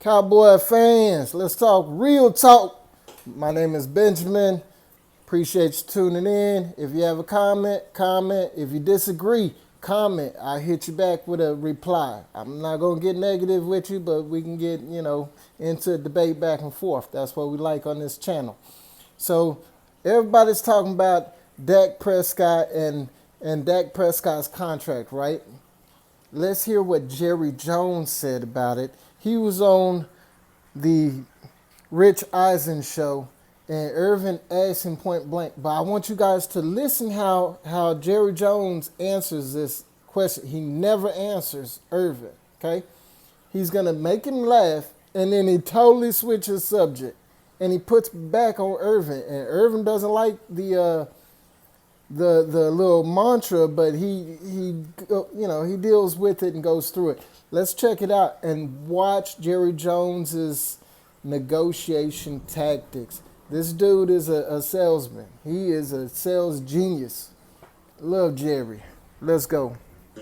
Cowboy fans, let's talk real talk. My name is Benjamin. Appreciate you tuning in. If you have a comment, comment. If you disagree, comment. I hit you back with a reply. I'm not gonna get negative with you, but we can get, into a debate back and forth. That's what we like on this channel. So everybody's talking about Dak Prescott and Dak Prescott's contract, right? Let's hear what Jerry Jones said about it. He was on the Rich Eisen show, and Irving asked him point blank. But I want you guys to listen how Jerry Jones answers this question. He never answers Irving, okay? He's going to make him laugh, and then he totally switches subject. And he puts back on Irving. And Irving doesn't like the little mantra, but he deals with it and goes through it. Let's check it out and watch Jerry Jones's negotiation tactics. This dude is a salesman. He is a sales genius. Love Jerry. Let's go.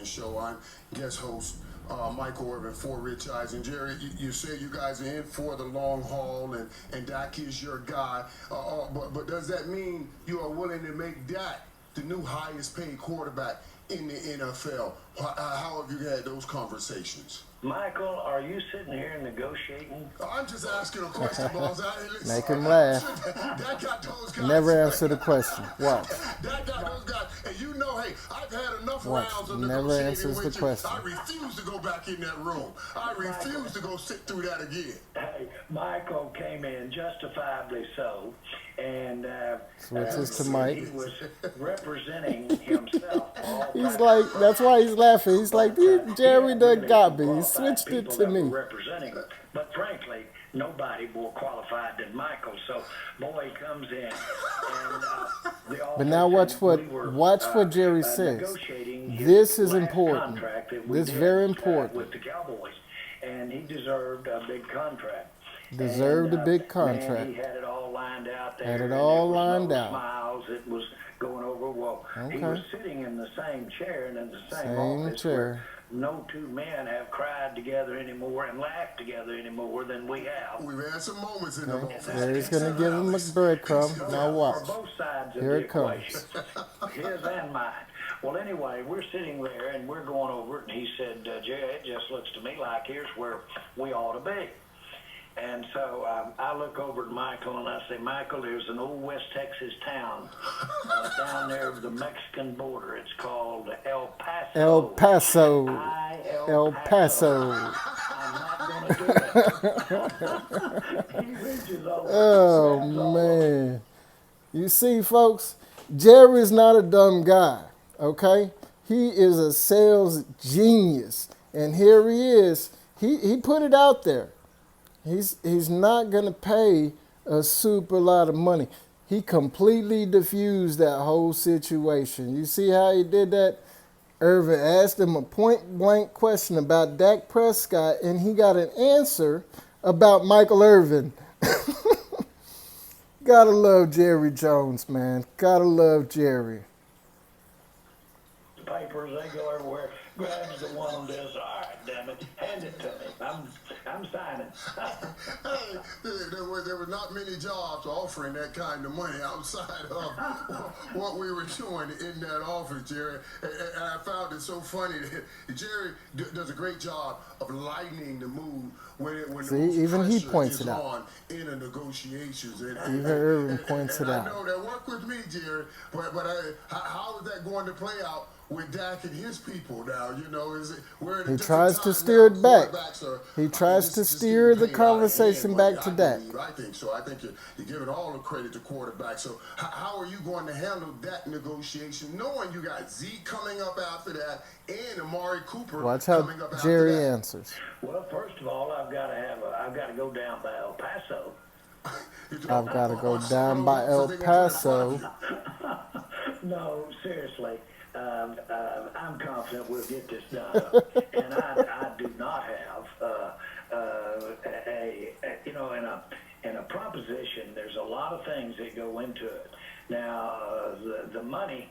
Show on guest host Michael Irving for Rich Eisen. Jerry, you said you guys are in for the long haul, and Dak is your guy. But does that mean you are willing to make Dak the new highest paid quarterback in the NFL? How have you had those conversations? Michael, are you sitting here negotiating? I'm just asking a question, boss. Make him laugh. Dak got those guys. Never answer the question. Watch. Dak got those guys. And hey, I've had enough Watch. rounds of Never negotiating answers with the you. question. I refuse to go back in that room. I refuse to go sit through that again. Hey, Michael came in justifiably so, and Switches to Mike. he was representing himself. He's like, that's why he's laughing. He's like, Jerry done got me. He switched it to me. Representing, but frankly, nobody more qualified than Michael. So, boy, he comes in, and But now watch what Jerry says. This is important. This is very important. With the Cowboys, and he deserved a big contract. Deserved a big contract. Man, he had it all lined out there. Had it all lined out. Smiles. It was going over well. Okay. He was sitting in the same chair and in the same Same office. chair. No two men have cried together anymore and laughed together anymore than we have. We've had some moments in the office. Jerry's going to give him a breadcrumb. Now watch. For both sides of Here the it equation, comes. his and mine. Well, anyway, we're sitting there and we're going over it, and he said, Jerry, it just looks to me like here's where we ought to be. And so I look over at Michael and I say, Michael, there's an old West Texas town down there of the Mexican border. It's called El Paso. El Paso. El Paso. I'm not going to do it. He reaches over. Oh, man. You see, folks, Jerry's not a dumb guy, okay? He is a sales genius. And here he is. He put it out there. He's not going to pay a super lot of money. He completely diffused that whole situation. You see how he did that? Irving asked him a point-blank question about Dak Prescott, and he got an answer about Michael Irvin. Gotta love Jerry Jones, man. Gotta love Jerry. The papers, they go everywhere. Grabs the one and says, all right, damn it, hand it to me. I'm signing. Hey, there were not many jobs offering that kind of money outside of what we were doing in that office, Jerry. And I found it so funny that Jerry does a great job of lightening the mood when See, even he points is it out. on in the negotiations. Even Irving points it out. I know that worked with me, Jerry, but how is that going to play out with Dak and his people now? He tries to steer it back. He tries to steer the conversation back to Dak. I think so. I think you're giving all the credit to quarterback. So how are you going to handle that negotiation, knowing you got Zeke coming up after that and Amari Cooper Watch how coming up after Jerry that? answers. Well, first of all, I've got to go down by El Paso. I've got to go down by El Paso. No, seriously. I'm confident we'll get this done, and I do not have in a proposition. There's a lot of things that go into it. Now, the money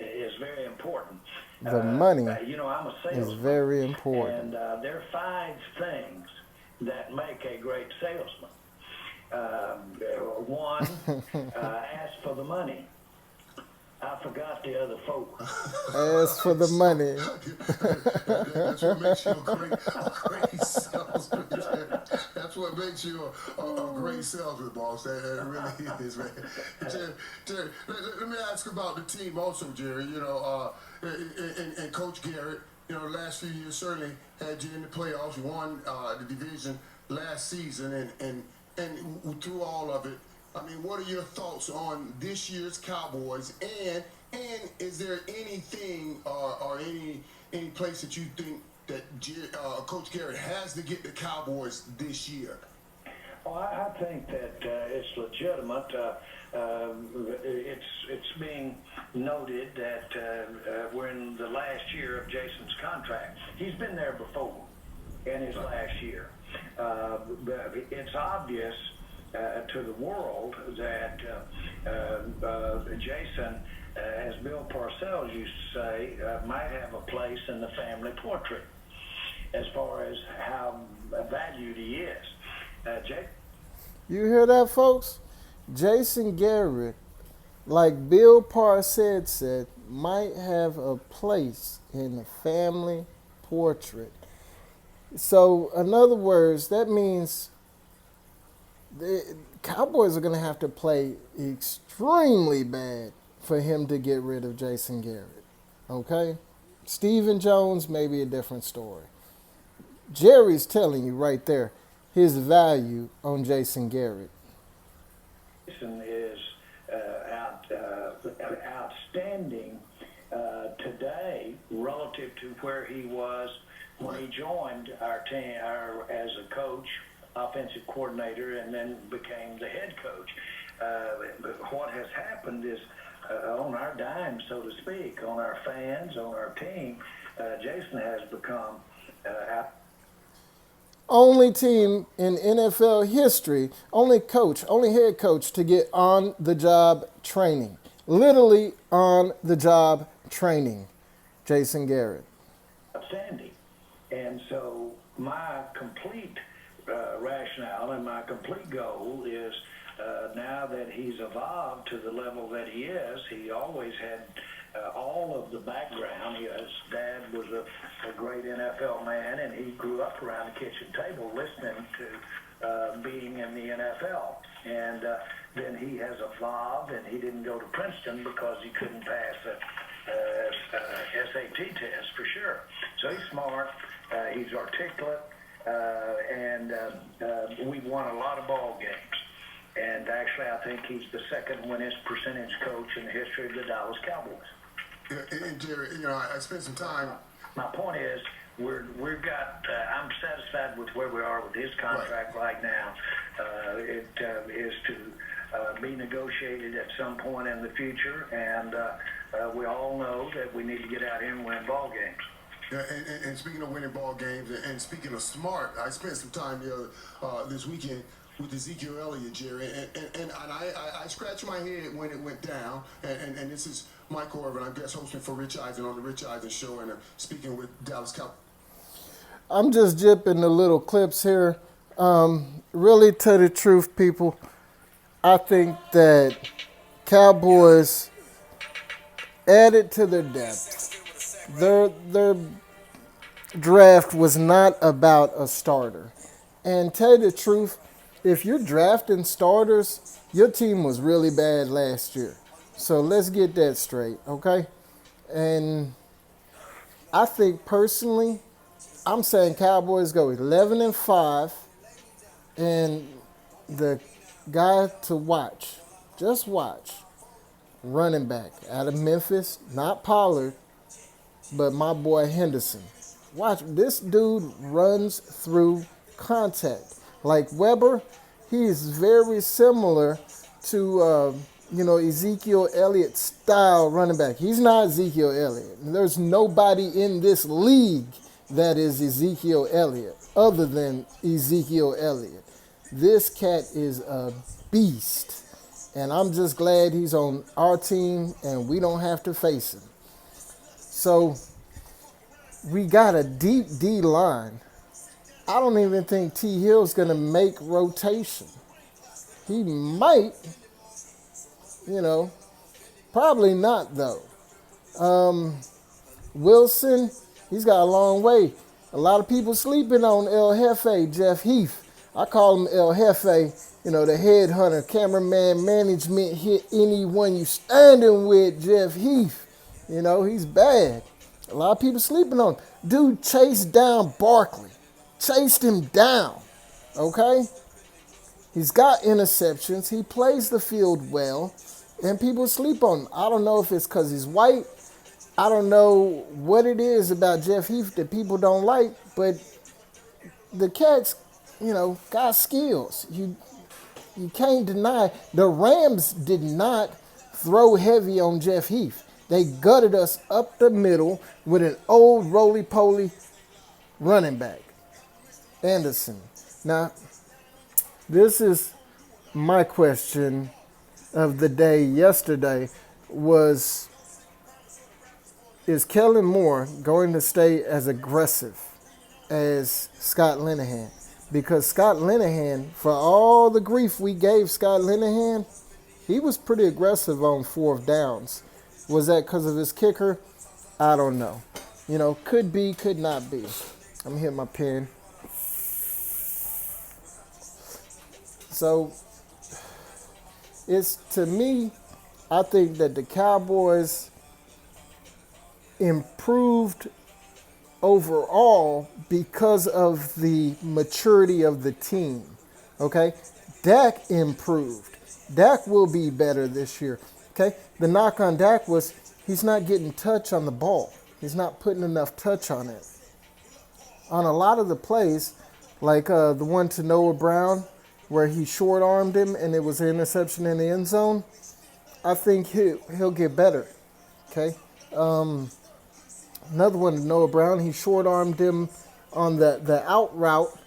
is very important. The money I'm a is salesman. very important. And there are 5 things that make a great salesman. One, ask for the money. I forgot the other 4. As for the money, That's what makes you a great salesman. That's what makes you a great salesman, boss. That really is, man. Jerry, let me ask about the team also, Jerry. And Coach Garrett, the last few years certainly had you in the playoffs. You won the division last season, and through all of it, I mean, what are your thoughts on this year's Cowboys? And is there anything or any place that you think that Coach Garrett has to get the Cowboys this year? Well, I think that it's legitimate. It's being noted that we're in the last year of Jason's contract. He's been there before in his last year. But it's obvious to the world that Jason, as Bill Parcells used to say, might have a place in the family portrait as far as how valued he is. you hear that, folks? Jason Garrett, like Bill Parcells said, might have a place in the family portrait. So, in other words, that means the Cowboys are going to have to play extremely bad for him to get rid of Jason Garrett. Okay? Stephen Jones may be a different story. Jerry's telling you right there his value on Jason Garrett. Jason is outstanding today relative to where he was when he joined our team as a coach, offensive coordinator, and then became the head coach. But what has happened is on our dime, so to speak, on our fans, on our team, Jason has become Only team in NFL history, only head coach to get on-the-job training. Literally on-the-job training, Jason Garrett. outstanding. And so my complete rationale and my complete goal is now that he's evolved to the level that he is, he always had all of the background. His dad was a great NFL man, and he grew up around the kitchen table listening to being in the NFL. And then he has evolved, and he didn't go to Princeton because he couldn't pass a SAT test for sure. So he's smart, he's articulate, and we've won a lot of ball games. And actually, I think he's the second winningest percentage coach in the history of the Dallas Cowboys. Yeah, and Jerry, I spent some time. My point is, we've got. I'm satisfied with where we are with his contract right now. It is to be negotiated at some point in the future, and we all know that we need to get out here and win ball games. Yeah, and speaking of winning ball games, and speaking of smart, I spent some time this weekend with Ezekiel Elliott, Jerry, and I scratched my head when it went down, and this is Michael Irving, I'm guest hosting for Rich Eisen on the Rich Eisen Show, and speaking with Dallas Cowboys. I'm just jipping the little clips here. Really, tell the truth, people, I think that Cowboys added to their depth. Their draft was not about a starter. And tell you the truth, if you're drafting starters, your team was really bad last year. So let's get that straight, okay? And I think personally, I'm saying Cowboys go 11-5, and the guy to watch, just watch, running back out of Memphis, not Pollard, but my boy Henderson. Watch, this dude runs through contact. Like Weber, he is very similar to, Ezekiel Elliott style running back. He's not Ezekiel Elliott. There's nobody in this league that is Ezekiel Elliott other than Ezekiel Elliott. This cat is a beast. And I'm just glad he's on our team and we don't have to face him. So we got a deep D line. I don't even think T. Hill's going to make rotation. He might, probably not though. Wilson, he's got a long way. A lot of people sleeping on El Jefe, Jeff Heath. I call him El Jefe, the headhunter, cameraman, management, hit anyone you standing with, Jeff Heath. He's bad. A lot of people sleeping on him. Dude chased down Barkley. Chased him down, okay? He's got interceptions. He plays the field well, and people sleep on him. I don't know if it's because he's white. I don't know what it is about Jeff Heath that people don't like, but the cat's, got skills. You can't deny. The Rams did not throw heavy on Jeff Heath. They gutted us up the middle with an old roly-poly running back, Anderson. Now, this is my question of the day yesterday was, is Kellen Moore going to stay as aggressive as Scott Linehan? Because Scott Linehan, for all the grief we gave Scott Linehan, he was pretty aggressive on fourth downs. Was that because of his kicker? I don't know. Could be, could not be. I'm going to hit my pen. So, to me, I think that the Cowboys improved overall because of the maturity of the team. Okay? Dak improved. Dak will be better this year. Okay? The knock on Dak was he's not getting touch on the ball. He's not putting enough touch on it. On a lot of the plays, like the one to Noah Brown, where he short-armed him and it was an interception in the end zone, I think he'll get better. Okay? Another one to Noah Brown, he short-armed him on the out route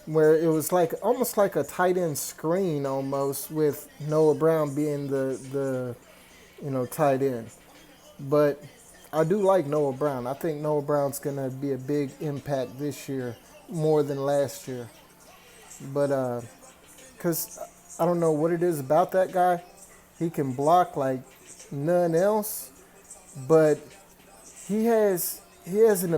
where it was almost like a tight end screen almost, with Noah Brown being the tight end. But I do like Noah Brown. I think Noah Brown's going to be a big impact this year, more than last year. But because I don't know what it is about that guy. He can block like none else, but he has an